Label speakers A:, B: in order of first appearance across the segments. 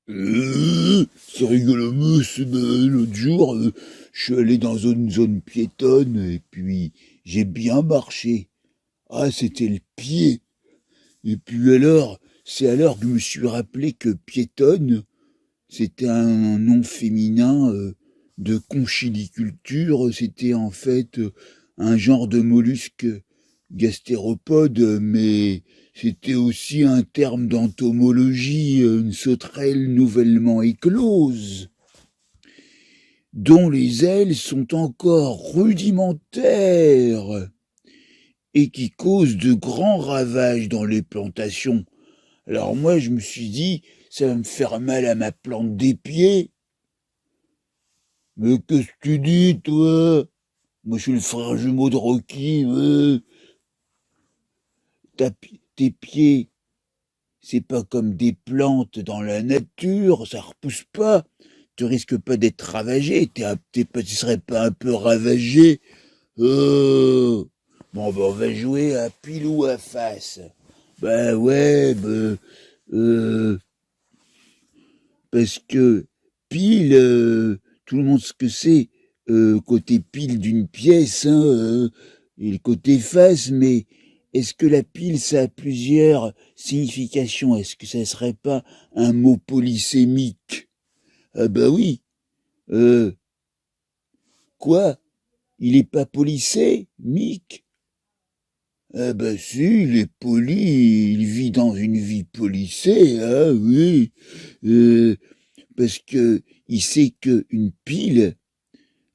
A: C'est rigolo, monsieur. L'autre jour, je suis allé dans une zone piétonne et puis j'ai bien marché. Ah, c'était le pied. Et puis alors, c'est alors que je me suis rappelé que piétonne, c'était un nom féminin de conchiliculture. C'était en fait un genre de mollusque gastéropode, mais c'était aussi un terme d'entomologie, une sauterelle nouvellement éclose, dont les ailes sont encore rudimentaires et qui cause de grands ravages dans les plantations. Alors moi, je me suis dit, ça va me faire mal à ma plante des pieds. Mais qu'est-ce que tu dis, toi? Moi, je suis le frère jumeau de Rocky. Tes pieds, c'est pas comme des plantes dans la nature, ça repousse pas. Tu risques pas d'être ravagé, tu serais pas un peu ravagé. Bon, ben, on va jouer à pile ou à face. Ben ouais, euh, parce que pile, tout le monde sait ce que c'est, côté pile d'une pièce, hein, et le côté face, mais est-ce que la pile, ça a plusieurs significations? Est-ce que ça serait pas un mot polysémique? Ah bah oui. Euh, quoi? Il est pas polysémique? Ah bah si, il est poli, il vit dans une vie policée, ah oui. Euh, parce que il sait qu'une pile,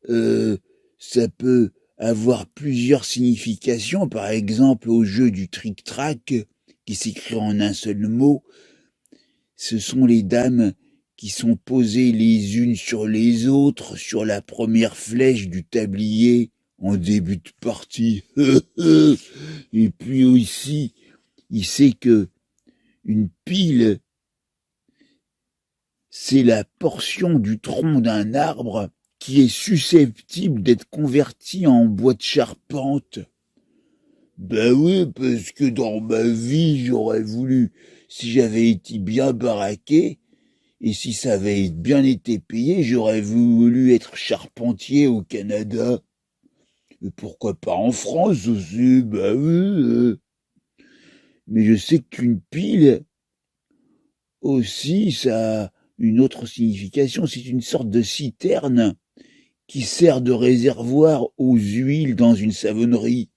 A: euh, ça peut avoir plusieurs significations. Par exemple, au jeu du tric-trac, qui s'écrit en un seul mot, ce sont les dames qui sont posées les unes sur les autres sur la première flèche du tablier en début de partie. Et puis aussi, il sait que une pile, c'est la portion du tronc d'un arbre qui est susceptible d'être convertie en bois de charpente. Ben oui, parce que dans ma vie, j'aurais voulu, si j'avais été bien baraqué, et si ça avait bien été payé, j'aurais voulu être charpentier au Canada. Et pourquoi pas en France aussi, ben oui. Mais je sais qu'une pile, aussi, ça a une autre signification. C'est une sorte de citerne qui sert de réservoir aux huiles dans une savonnerie.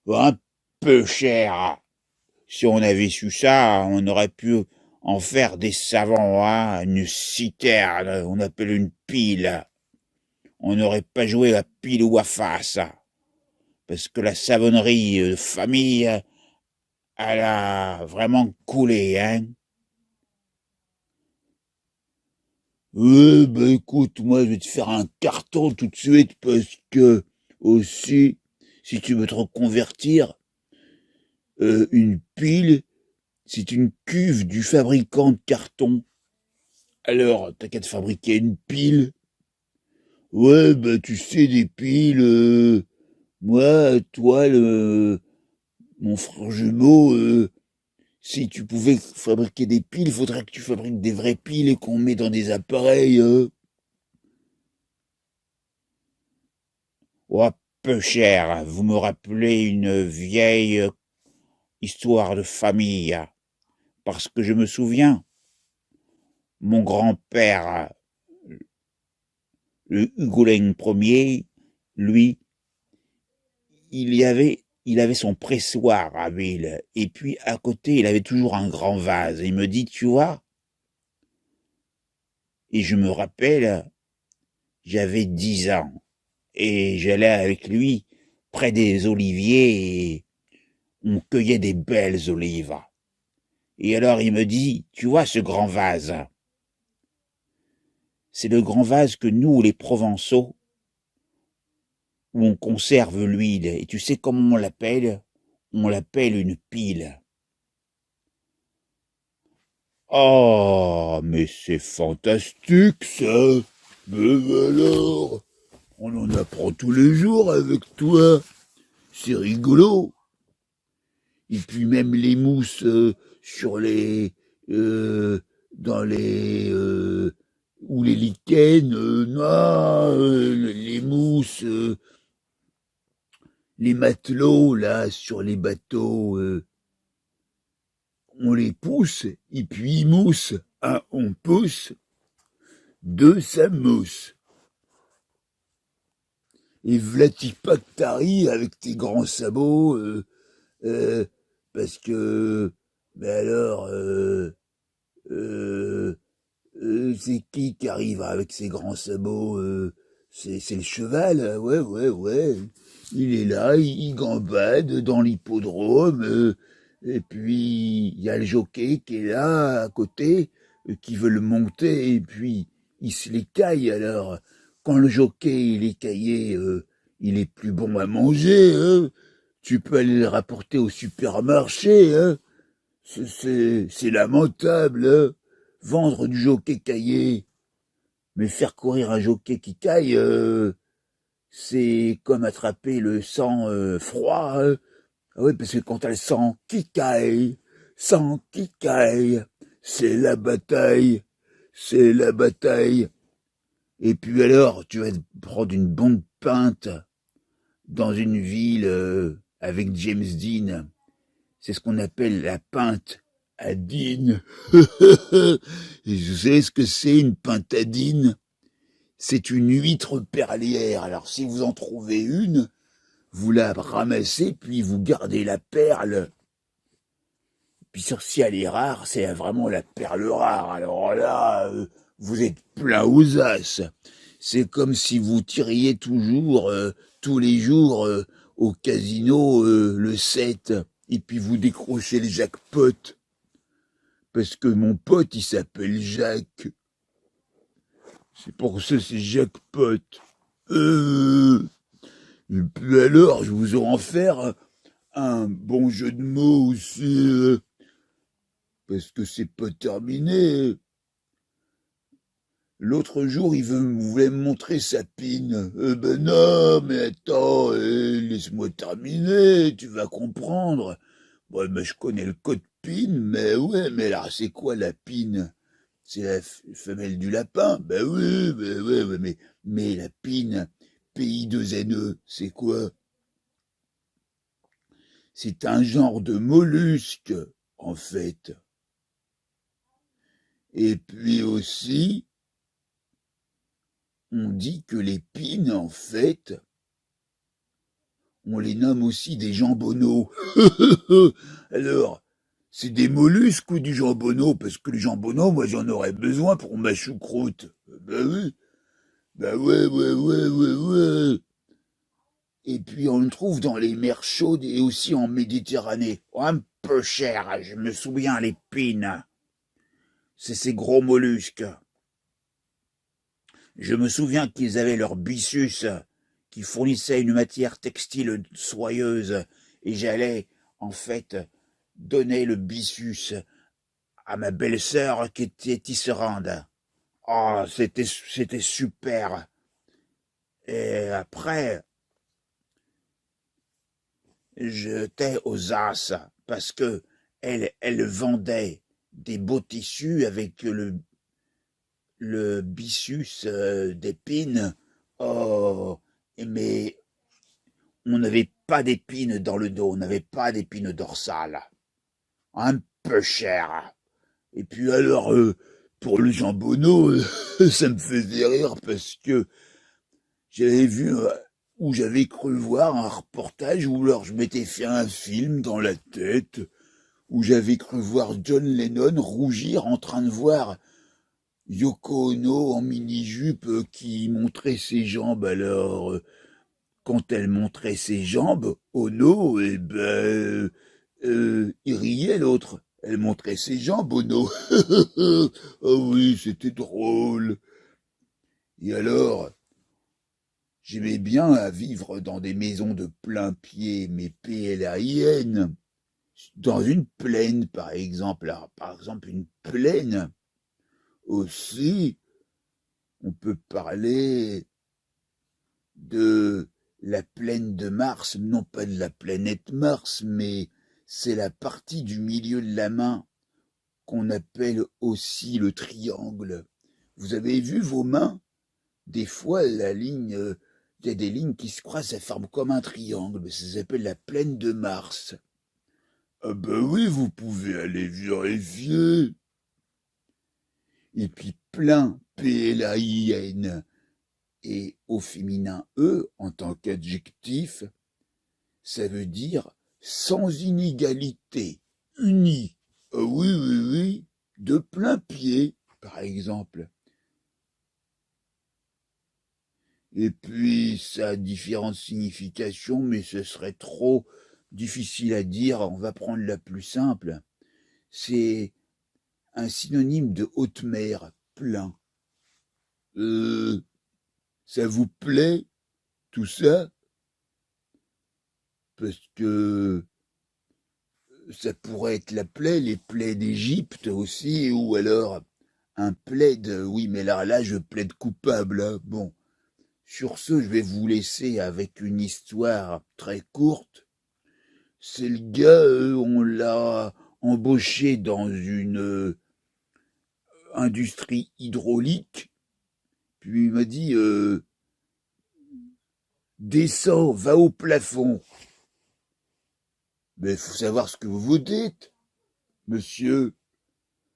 A: Un peu cher. Si on avait su ça, on aurait pu en faire des savons, hein, une citerne, on appelle une pile. On n'aurait pas joué à pile ou à face. Parce que la savonnerie de famille, elle a vraiment coulé, hein. Bah écoute, moi je vais te faire un carton tout de suite parce que aussi, si tu veux te reconvertir, une pile, c'est une cuve du fabricant de carton. Alors, t'as qu'à te fabriquer une pile. Ouais, bah tu sais, des piles, moi, toi, mon frère jumeau, si tu pouvais fabriquer des piles, il faudrait que tu fabriques des vraies piles et qu'on met dans des appareils. Oh, peu cher, vous me rappelez une vieille histoire de famille, parce que je me souviens, mon grand-père, le Hugolin Ier, lui, il avait son pressoir à ville, et puis à côté, il avait toujours un grand vase. Il me dit, tu vois, et je me rappelle, j'avais 10 ans, et j'allais avec lui près des oliviers, et on cueillait des belles olives. Et alors il me dit, tu vois ce grand vase, c'est le grand vase que nous, les Provençaux, où on conserve l'huile. Et tu sais comment on l'appelle? On l'appelle une pile. Oh, mais c'est fantastique ça. Mais alors, on en apprend tous les jours avec toi. C'est rigolo. Et puis même les mousses sur euh, dans les ou les lichens, non, les mousses, les matelots là sur les bateaux, on les pousse et puis ils moussent. Un, on pousse, deux, ça mousse. Et v'là-t-il pas que t'arrives avec tes grands sabots, parce que, ben alors, euh, c'est qui arrive avec ses grands sabots, c'est le cheval, ouais, ouais, ouais. Il est là, il gambade dans l'hippodrome, et puis il y a le jockey qui est là à côté, qui veut le monter, et puis il se l'écaille. Alors, quand le jockey il est caillé, il est plus bon à manger, hein. Tu peux aller le rapporter au supermarché, hein. C'est lamentable, hein. Vendre du jockey caillé, mais faire courir un jockey qui caille, c'est comme attraper le sang froid, hein. Ah oui, parce que quand t'as le sang qui caille, c'est la bataille, c'est la bataille. Et puis alors, tu vas te prendre une bonne pinte dans une ville avec James Dean. C'est ce qu'on appelle la pinte à Dean. Et vous savez ce que c'est une pintadine? C'est une huître perlière. Alors si vous en trouvez une, vous la ramassez, puis vous gardez la perle. Puis si elle est rare, c'est vraiment la perle rare. Alors là, vous êtes plein aux as. C'est comme si vous tiriez toujours, tous les jours, au casino, le 7, et puis vous décrochez le jackpot. Parce que mon pote, il s'appelle Jacques. C'est pour ça, c'est jackpot. Et puis alors, je vous en faire un bon jeu de mots aussi, parce que c'est pas terminé. L'autre jour, il voulait me montrer sa pine. Ben non, mais attends, laisse-moi terminer, tu vas comprendre. Bon, ben je connais le code PIN, mais ouais, mais là, c'est quoi la pine? C'est la femelle du lapin? Ben oui, ben ouais, mais la pine, PI2NE, c'est quoi? C'est un genre de mollusque, en fait. Et puis aussi, on dit que les pines, en fait, on les nomme aussi des jambonneaux. Alors, c'est des mollusques ou du jambonneau? Parce que le jambonneau, moi, j'en aurais besoin pour ma choucroute. Ben oui, ben ouais, ouais, ouais, ouais, ouais. Et puis, on le trouve dans les mers chaudes et aussi en Méditerranée. Un peu cher, je me souviens, les pines. C'est ces gros mollusques. Je me souviens qu'ils avaient leur byssus, qui fournissait une matière textile soyeuse, et j'allais, en fait, donner le byssus à ma belle-sœur qui était tisserande. Oh, c'était super. Et après, j'étais aux as parce que elle vendait des beaux tissus avec le byssus d'épines. Oh, mais on n'avait pas d'épines dans le dos, on n'avait pas d'épines dorsales. Un peu cher. Et puis alors, pour le jambonneau, ça me faisait rire parce que j'avais vu, ou j'avais cru voir un reportage, ou alors je m'étais fait un film dans la tête, où j'avais cru voir John Lennon rougir en train de voir Yoko Ono en mini-jupe qui montrait ses jambes. Alors, quand elle montrait ses jambes, Ono, eh ben, il riait l'autre. Elle montrait ses jambes, Ono. Oh oui, c'était drôle. Et alors, j'aimais bien à vivre dans des maisons de plein pied, mais PLAIN, dans une plaine, par exemple. Alors, par exemple, une plaine aussi, on peut parler de la plaine de Mars, non pas de la planète Mars, mais c'est la partie du milieu de la main qu'on appelle aussi le triangle. Vous avez vu vos mains? Des fois, il y a des lignes qui se croisent, ça forme comme un triangle. Ça s'appelle la plaine de Mars. Ah ben oui, vous pouvez aller vérifier. Et puis plein, P-L-A-I-N, et au féminin E, en tant qu'adjectif, ça veut dire sans inégalité, uni. Ah oui, oui, oui, de plein pied, par exemple. Et puis, ça a différentes significations, mais ce serait trop difficile à dire. On va prendre la plus simple. C'est un synonyme de haute mer, plein. Ça vous plaît, tout ça? Parce que ça pourrait être la plaie, les plaies d'Égypte aussi, ou alors un plaid, oui, mais là, je plaide coupable, hein. Bon. Sur ce, je vais vous laisser avec une histoire très courte. C'est le gars, on l'a embauché dans une industrie hydraulique, puis il m'a dit descends, va au plafond. Mais il faut savoir ce que vous vous dites, monsieur,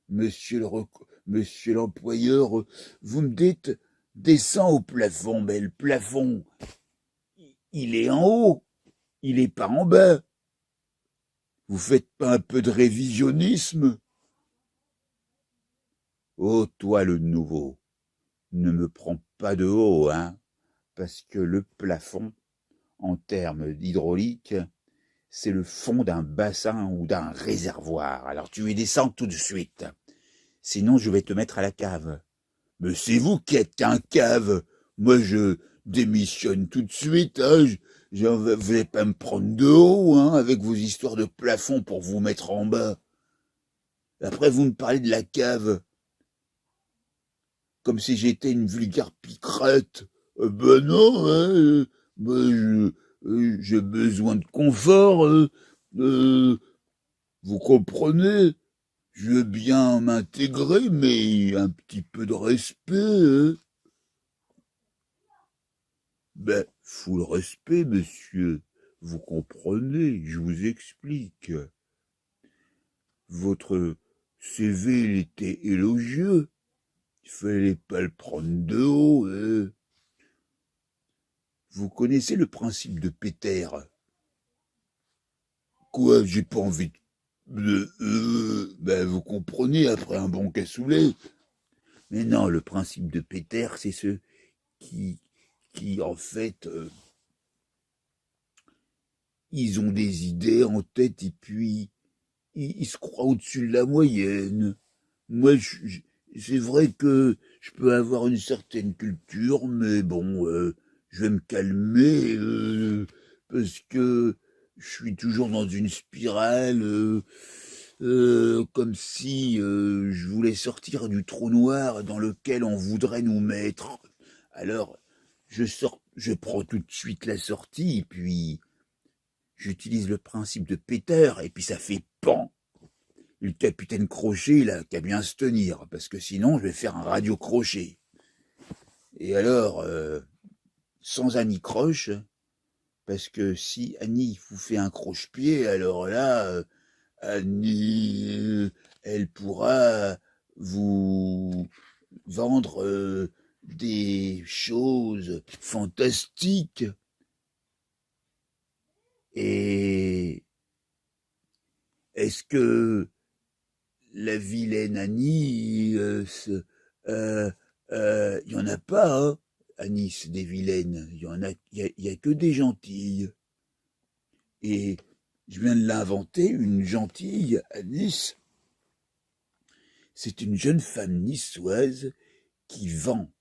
A: monsieur l'employeur, vous me dites descends au plafond, mais le plafond, il est en haut, il est pas en bas. Vous faites pas un peu de révisionnisme? Oh, toi le nouveau, ne me prends pas de haut, hein, parce que le plafond, en termes d'hydraulique, c'est le fond d'un bassin ou d'un réservoir. Alors tu y descends tout de suite. Sinon, je vais te mettre à la cave. Mais c'est vous qui êtes un cave. Moi, je démissionne tout de suite. Hein. Vous n'allez pas me prendre de haut, hein, avec vos histoires de plafond pour vous mettre en bas. Après, vous me parlez de la cave, comme si j'étais une vulgaire picrette. Ben non, hein, j'ai besoin de confort. Vous comprenez? Je veux bien m'intégrer, mais un petit peu de respect. Hein. Ben, full respect, monsieur. Vous comprenez, je vous explique. Votre CV, il était élogieux. Il fallait pas le prendre de haut. Hein. Vous connaissez le principe de Peter? Quoi, j'ai pas envie de... ben, vous comprenez, après un bon cassoulet. Mais non, le principe de Peter, c'est ceux qui en fait, ils ont des idées en tête et puis ils se croient au-dessus de la moyenne. Moi, c'est vrai que je peux avoir une certaine culture, mais bon, je vais me calmer parce que je suis toujours dans une spirale, comme si je voulais sortir du trou noir dans lequel on voudrait nous mettre. Alors, je prends tout de suite la sortie, et puis j'utilise le principe de Peter, et puis ça fait pan. Le capitaine Crochet, il a qu'à bien se tenir, parce que sinon, je vais faire un radio-crochet. Et alors, sans Annie Croche, parce que si Annie vous fait un croche-pied, alors là, Annie, elle pourra vous vendre des choses fantastiques. Et est-ce que la vilaine Annie, y en a pas, hein, Annie, c'est des vilaines. Il y a que des gentilles. Et je viens de l'inventer, une gentille à Nice. C'est une jeune femme niçoise qui vend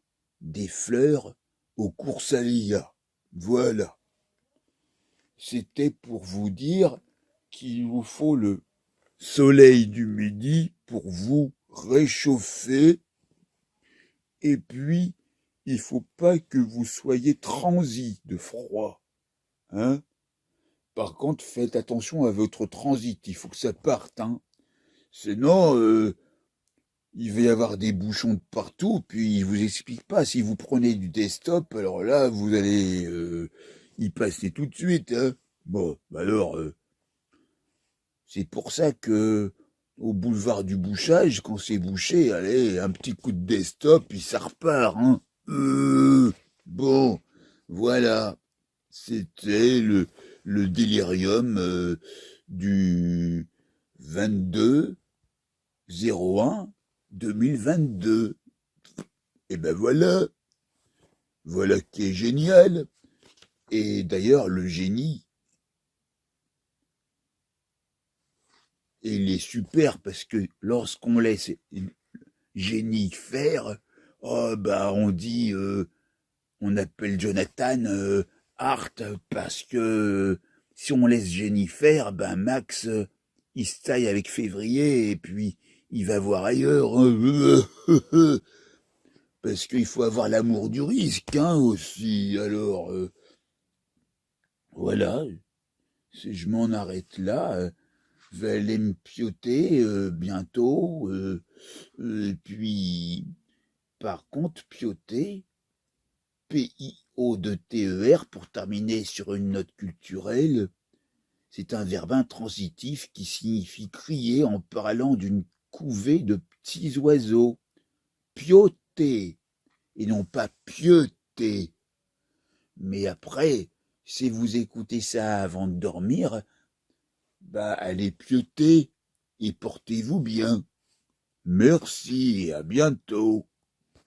A: des fleurs aux Coursalia. Voilà. C'était pour vous dire qu'il vous faut le soleil du midi pour vous réchauffer. Et puis, il faut pas que vous soyez transi de froid. Hein? Par contre, faites attention à votre transit. Il faut que ça parte. Hein? Sinon, il va y avoir des bouchons de partout, puis il vous explique pas. Si vous prenez du desktop, alors là, vous allez y passer tout de suite. Hein. Bon, bah alors, c'est pour ça que au boulevard du bouchage, quand c'est bouché, allez, un petit coup de desktop, puis ça repart. Hein. Bon, voilà. C'était le délirium du 22/01/2022. Et ben voilà, voilà qui est génial. Et d'ailleurs, le génie, il est super parce que lorsqu'on laisse génie faire, oh bah on dit, on appelle Jonathan Hart parce que si on laisse génie faire, ben Max, il se taille avec février et puis il va voir ailleurs. Parce qu'il faut avoir l'amour du risque hein, aussi. Alors voilà, si je m'en arrête là, je vais aller me pioter bientôt. Et puis, par contre, pioter, P-I-O-T-E-R, pour terminer sur une note culturelle, c'est un verbe intransitif qui signifie crier en parlant d'une couvée de petits oiseaux. Pioter, et non pas pieuter. Mais après, si vous écoutez ça avant de dormir, bah allez pioter et portez-vous bien. Merci et à bientôt.